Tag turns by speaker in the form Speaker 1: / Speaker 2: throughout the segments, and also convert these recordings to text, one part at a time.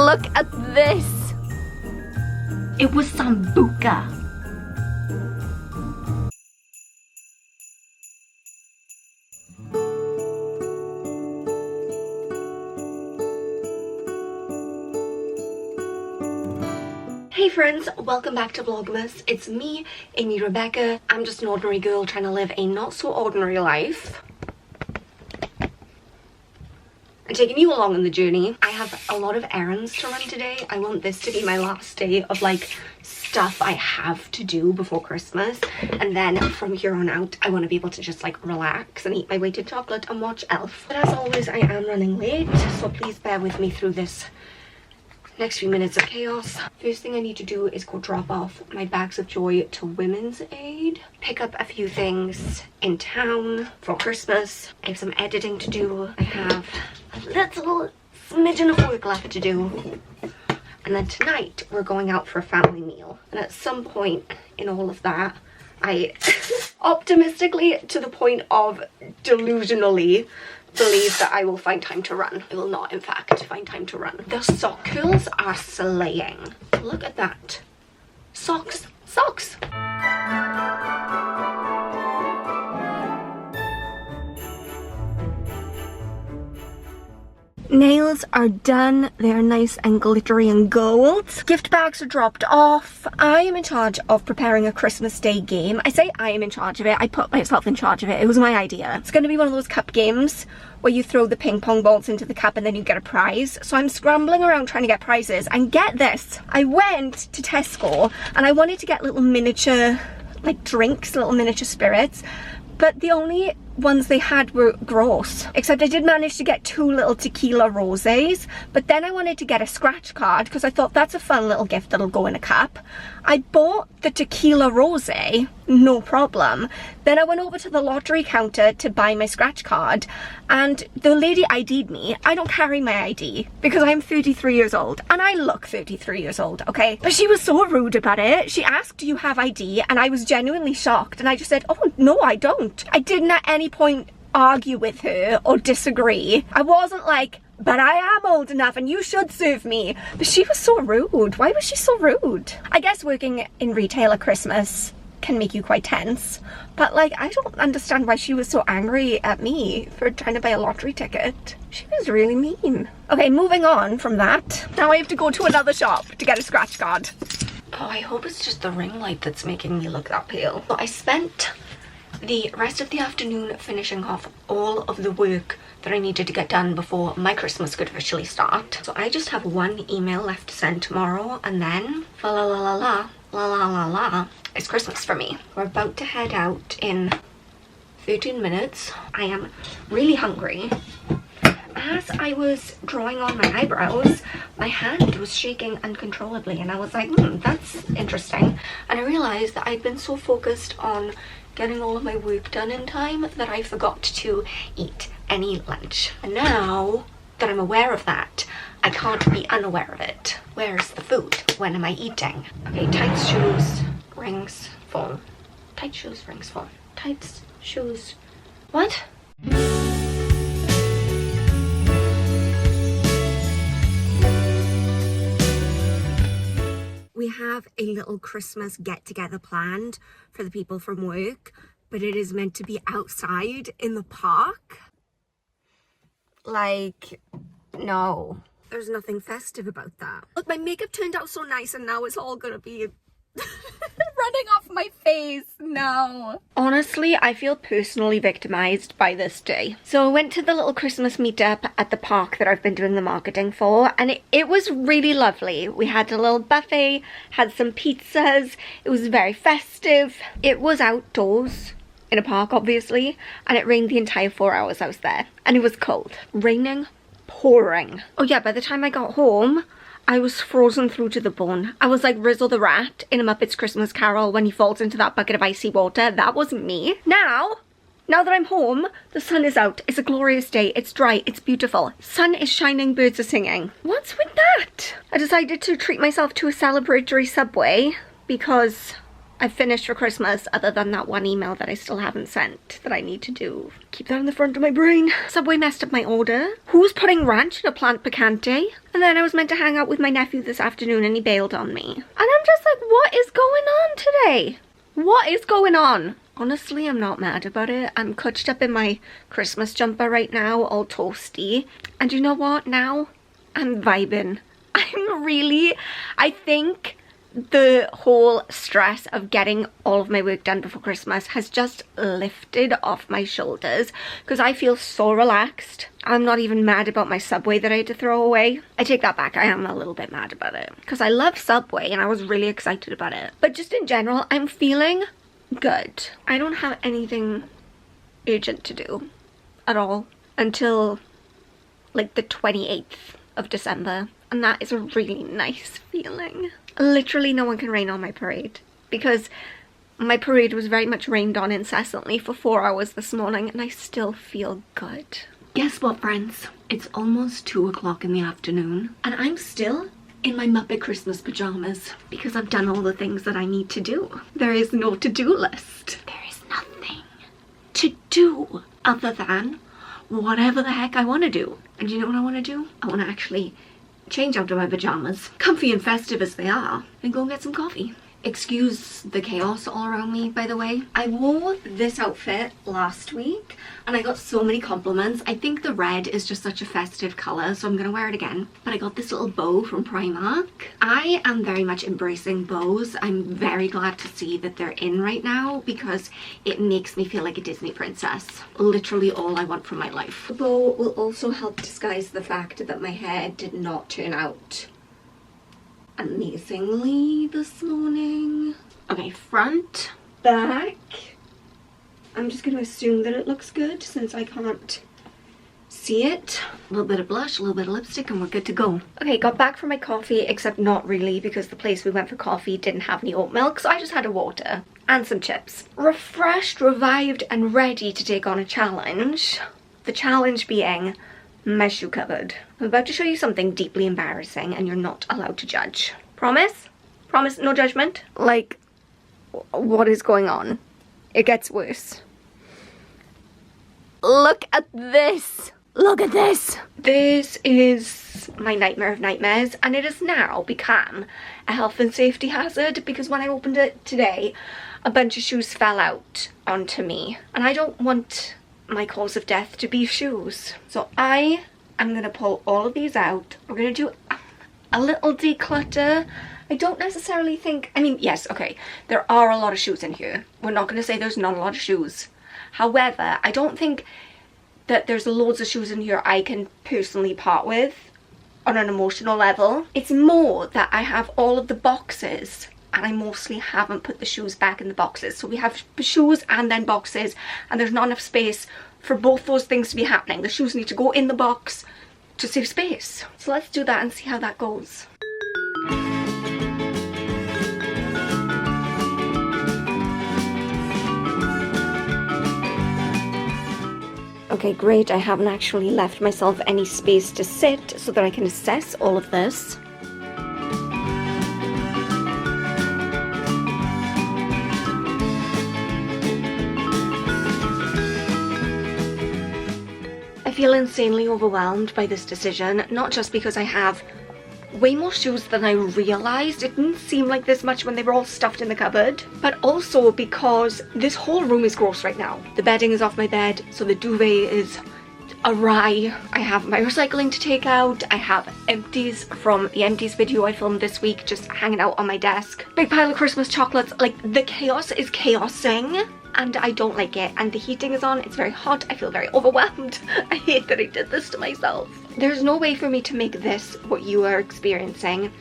Speaker 1: look at this. It was sambuca. Hey friends, welcome back to Vlogmas. It's me, Amy Rebecca. I'm just an ordinary girl trying to live a not so ordinary life. I'm taking you along on the journey. I have a lot of errands to run today. I want this to be my last day of like stuff I have to do before Christmas, and then from here on out I want to be able to just like relax and eat my weighted chocolate and watch Elf. But as always, I am running late, so please bear with me through this next few minutes of chaos. First thing I need to do is go drop off my bags of joy to Women's Aid, pick up a few things in town for Christmas. I have some editing to do. I have a little smidgen of work left to do. And then tonight we're going out for a family meal. And at some point in all of that, I optimistically to the point of delusionally believe that I will find time to run. I will not, in fact, find time to run. The sock curls are slaying. Look at that. Socks. Socks. Nails are done. They're nice and glittery and gold. Gift bags are dropped off. I am in charge of preparing a Christmas Day game. I say I am in charge of it. I put myself in charge of it. It was my idea. It's going to be one of those cup games where you throw the ping pong balls into the cup and then you get a prize. So I'm scrambling around trying to get prizes. And get this, I went to Tesco and I wanted to get little miniature like drinks, little miniature spirits, but the only ones they had were gross. Except I did manage to get 2 little tequila rosés, but then I wanted to get a scratch card because I thought that's a fun little gift that'll go in a cup. I bought the tequila rosé, no problem. Then I went over to the lottery counter to buy my scratch card, and the lady ID'd me. I don't carry my ID because I'm 33 years old and I look 33 years old, okay? But she was so rude about it. She asked, do you have ID? And I was genuinely shocked, and I just said, oh no, I don't. I didn't at any point argue with her or disagree. I wasn't like, but I am old enough and you should serve me. But she was so rude. Why was she so rude? I guess working in retail at Christmas can make you quite tense, but like I don't understand why she was so angry at me for trying to buy a lottery ticket. She was really mean. Okay, moving on from that. Now I have to go to another shop to get a scratch card. Oh, I hope it's just the ring light that's making me look that pale. So I spent the rest of the afternoon finishing off all of the work that I needed to get done before my Christmas could officially start. So I just have one email left to send tomorrow, and then fa la la la la la la la la, it's Christmas for me. We're about to head out in 13 minutes. I am really hungry. As I was drawing on my eyebrows, my hand was shaking uncontrollably, and I was like, that's interesting. And I realized that I'd been so focused on getting all of my work done in time that I forgot to eat any lunch. And now that I'm aware of that, I can't be unaware of it. Where's the food? When am I eating? Okay, tights, shoes, rings, phone. Tights, shoes, rings, phone. Tights, shoes. What? We have a little Christmas get-together planned for the people from work, but it is meant to be outside in the park. Like, no. There's nothing festive about that. Look, my makeup turned out so nice and now it's all gonna be running off my face. No. Honestly, I feel personally victimized by this day. So I went to the little Christmas meetup at the park that I've been doing the marketing for, and it was really lovely. We had a little buffet, had some pizzas. It was very festive. It was outdoors in a park, obviously, and it rained the entire 4 hours I was there, and it was cold. Raining, pouring. Oh yeah, by the time I got home, I was frozen through to the bone. I was like Rizzo the Rat in A Muppet's Christmas Carol when he falls into that bucket of icy water. That wasn't me. Now that I'm home, the sun is out. It's a glorious day. It's dry. It's beautiful. Sun is shining. Birds are singing. What's with that? I decided to treat myself to a celebratory Subway because I've finished for Christmas, other than that one email that I still haven't sent that I need to do. Keep that in the front of my brain. Subway messed up my order. Who's putting ranch in a plant picante? And then I was meant to hang out with my nephew this afternoon and he bailed on me. And I'm just like, what is going on today? What is going on? Honestly, I'm not mad about it. I'm clutched up in my Christmas jumper right now, all toasty. And you know what? Now, I'm vibing. I think the whole stress of getting all of my work done before Christmas has just lifted off my shoulders because I feel so relaxed. I'm not even mad about my Subway that I had to throw away. I take that back. I am a little bit mad about it because I love Subway and I was really excited about it. But just in general, I'm feeling good. I don't have anything urgent to do at all until like the 28th of December. And that is a really nice feeling. Literally no one can rain on my parade because my parade was very much rained on incessantly for 4 hours this morning and I still feel good. Guess what, friends? It's almost 2 o'clock in the afternoon and I'm still in my Muppet Christmas pajamas because I've done all the things that I need to do. There is no to-do list. There is nothing to do other than whatever the heck I want to do. And you know what I want to do? I want to actually change out of my pajamas, comfy and festive as they are, and go and get some coffee. Excuse the chaos all around me, by the way. I wore this outfit last week and I got so many compliments. I think the red is just such a festive colour, so I'm gonna wear it again. But I got this little bow from Primark. I am very much embracing bows. I'm very glad to see that they're in right now because it makes me feel like a Disney princess. Literally all I want from my life. The bow will also help disguise the fact that my hair did not turn out amazingly this morning. Okay, front, back. I'm just going to assume that it looks good since I can't see it. A little bit of blush, a little bit of lipstick, and we're good to go. Okay, got back from my coffee, except not really because the place we went for coffee didn't have any oat milk, so I just had a water and some chips. Refreshed, revived, and ready to take on a challenge. The challenge being my shoe cupboard. I'm about to show you something deeply embarrassing and you're not allowed to judge. Promise? Promise, no judgment? Like, what is going on? It gets worse. Look at this! Look at this! This is my nightmare of nightmares and it has now become a health and safety hazard because when I opened it today, a bunch of shoes fell out onto me and I don't want my cause of death to be shoes. So I am gonna pull all of these out. We're gonna do a little declutter. I don't necessarily think, I mean, yes, okay, there are a lot of shoes in here. We're not gonna say there's not a lot of shoes. However, I don't think that there's loads of shoes in here I can personally part with on an emotional level. It's more that I have all of the boxes and I mostly haven't put the shoes back in the boxes. So we have shoes and then boxes and there's not enough space for both those things to be happening. The shoes need to go in the box to save space. So let's do that and see how that goes. Okay, great. I haven't actually left myself any space to sit so that I can assess all of this. I feel insanely overwhelmed by this decision, not just because I have way more shoes than I realised. It didn't seem like this much when they were all stuffed in the cupboard, but also because this whole room is gross right now. The bedding is off my bed, so the duvet is awry. I have my recycling to take out. I have empties from the empties video I filmed this week just hanging out on my desk. Big pile of Christmas chocolates. Like, the chaos is chaosing and I don't like it, and the heating is on. It's very hot. I feel very overwhelmed. I hate that I did this to myself. There's no way for me to make this what you are experiencing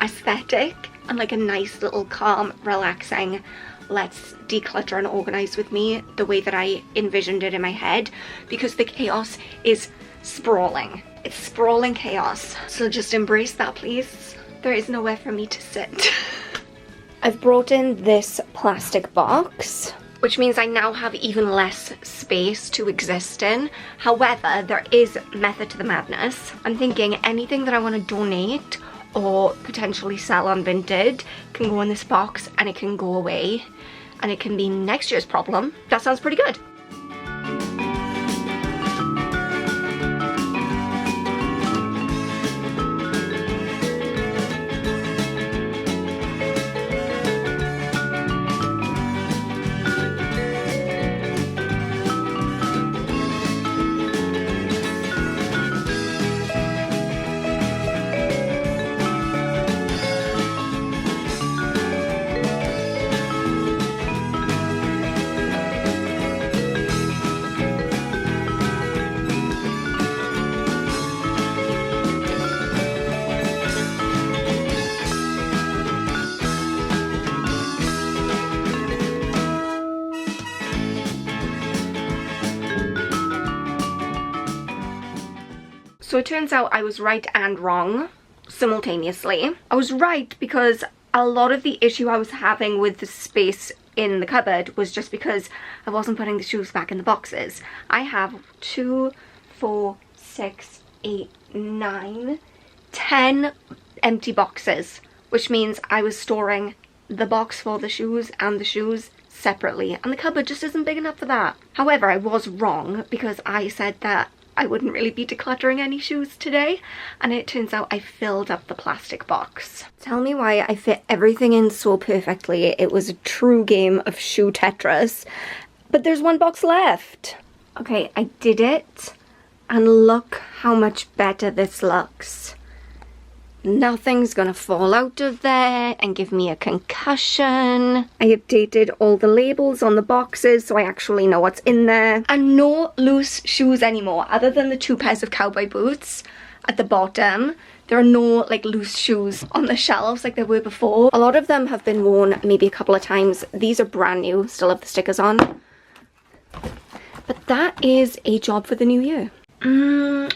Speaker 1: aesthetic and like a nice little calm, relaxing, let's declutter and organize with me the way that I envisioned it in my head, because the chaos is sprawling. It's sprawling chaos. So just embrace that, please. There is nowhere for me to sit. I've brought in this plastic box, which means I now have even less space to exist in. However, there is method to the madness. I'm thinking anything that I want to donate or potentially sell on Vinted can go in this box and it can go away and it can be next year's problem. That sounds pretty good. So it turns out I was right and wrong simultaneously. I was right because a lot of the issue I was having with the space in the cupboard was just because I wasn't putting the shoes back in the boxes. I have 2, 4, 6, 8, 9, 10 empty boxes, which means I was storing the box for the shoes and the shoes separately, and the cupboard just isn't big enough for that. However, I was wrong because I said that I wouldn't really be decluttering any shoes today, and it turns out I filled up the plastic box. Tell me why I fit everything in so perfectly. It was a true game of shoe Tetris, but there's one box left. Okay, I did it, and look how much better this looks. Nothing's gonna fall out of there and give me a concussion. I updated all the labels on the boxes so I actually know what's in there. And no loose shoes anymore, other than the 2 pairs of cowboy boots at the bottom. There are no like loose shoes on the shelves like there were before. A lot of them have been worn maybe a couple of times. These are brand new, still have the stickers on. But that is a job for the new year.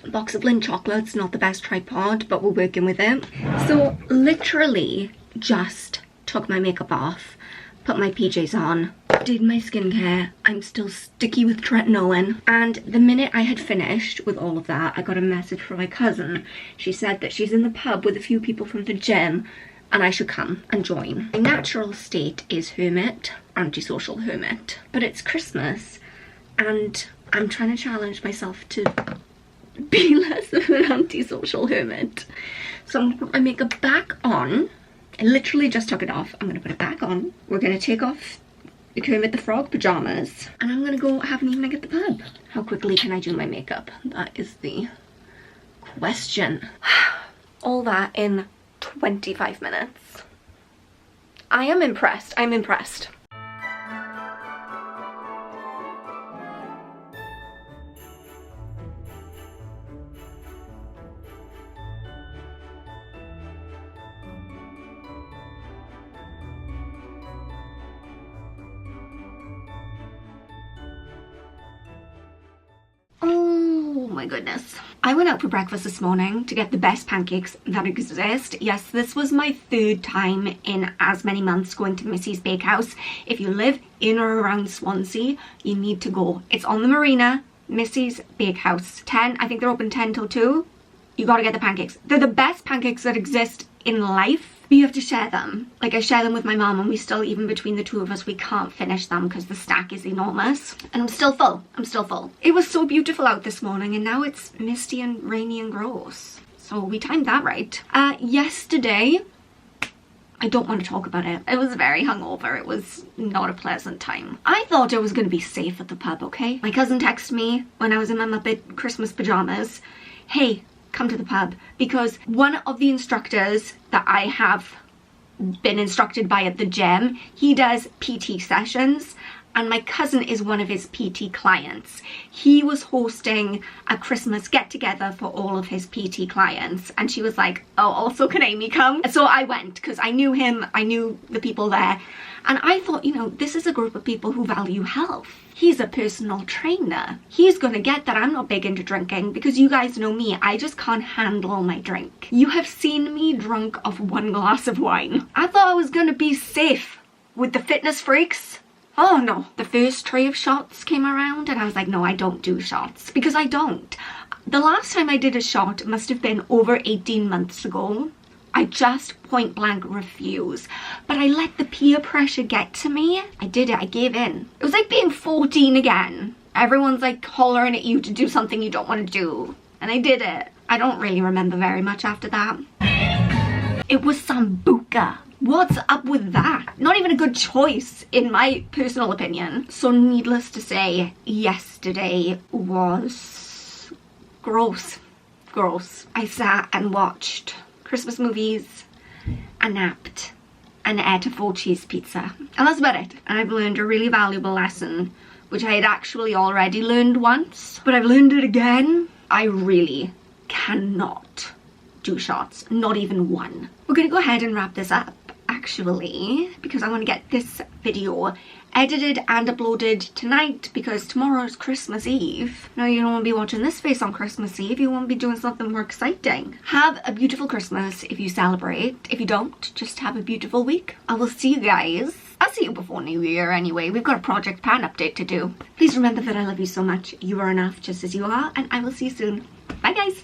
Speaker 1: Box of Lindt chocolates, not the best tripod, but we're working with it. So literally just took my makeup off, put my PJs on, did my skincare. I'm still sticky with tretinoin, and the minute I had finished with all of that, I got a message from my cousin. She said that she's in the pub with a few people from the gym and I should come and join. My natural state is hermit, antisocial hermit, but it's Christmas and I'm trying to challenge myself to be less of an antisocial hermit. So I'm gonna put my makeup back on. I literally just took it off. I'm gonna put it back on. We're gonna take off the Kermit the Frog pajamas and I'm gonna go have an evening at the pub. How quickly can I do my makeup? That is the question. All that in 25 minutes. I am impressed. I'm impressed. Oh my goodness. I went out for breakfast this morning to get the best pancakes that exist. Yes, this was my 3rd time in as many months going to Missy's Bakehouse. If you live in or around Swansea, you need to go. It's on the marina, Missy's Bakehouse. I think they're open 10 till 2. You gotta get the pancakes. They're the best pancakes that exist in life. But you have to share them. Like, I share them with my mom and we still, even between the 2 of us, we can't finish them because the stack is enormous. And I'm still full. I'm still full. It was so beautiful out this morning and now it's misty and rainy and gross. So we timed that right. Yesterday, I don't want to talk about it. I was very hungover. It was not a pleasant time. I thought I was going to be safe at the pub, okay? My cousin texted me when I was in my Muppet Christmas pajamas. Hey, come to the pub, because one of the instructors that I have been instructed by at the gym, he does PT sessions and my cousin is one of his PT clients. He was hosting a Christmas get-together for all of his PT clients and she was like, oh, also can Amy come? So I went because I knew him, I knew the people there, and I thought, you know, this is a group of people who value health. He's a personal trainer. He's gonna get that I'm not big into drinking because you guys know me, I just can't handle my drink. You have seen me drunk off 1 glass of wine. I thought I was gonna be safe with the fitness freaks. Oh no. The first tray of shots came around and I was like, no, I don't do shots, because I don't. The last time I did a shot must have been over 18 months ago. I just point blank refuse. But I let the peer pressure get to me. I did it. I gave in. It was like being 14 again. Everyone's like hollering at you to do something you don't want to do. And I did it. I don't really remember very much after that. It was Sambuca. What's up with that? Not even a good choice, in my personal opinion. So needless to say, yesterday was gross. Gross. I sat and watched Christmas movies, and napped, and ate a full cheese pizza. And that's about it. And I've learned a really valuable lesson, which I had actually already learned once, but I've learned it again. I really cannot do shots, not even one. We're gonna go ahead and wrap this up, actually, because I want to get this video edited and uploaded tonight, because tomorrow is Christmas Eve. No, you don't want to be watching this face on Christmas Eve. You want to be doing something more exciting. Have a beautiful Christmas if you celebrate. If you don't, just have a beautiful week. I will see you guys. I'll see you before New Year anyway. We've got a Project Pan update to do. Please remember that I love you so much. You are enough just as you are, and I will see you soon. Bye guys.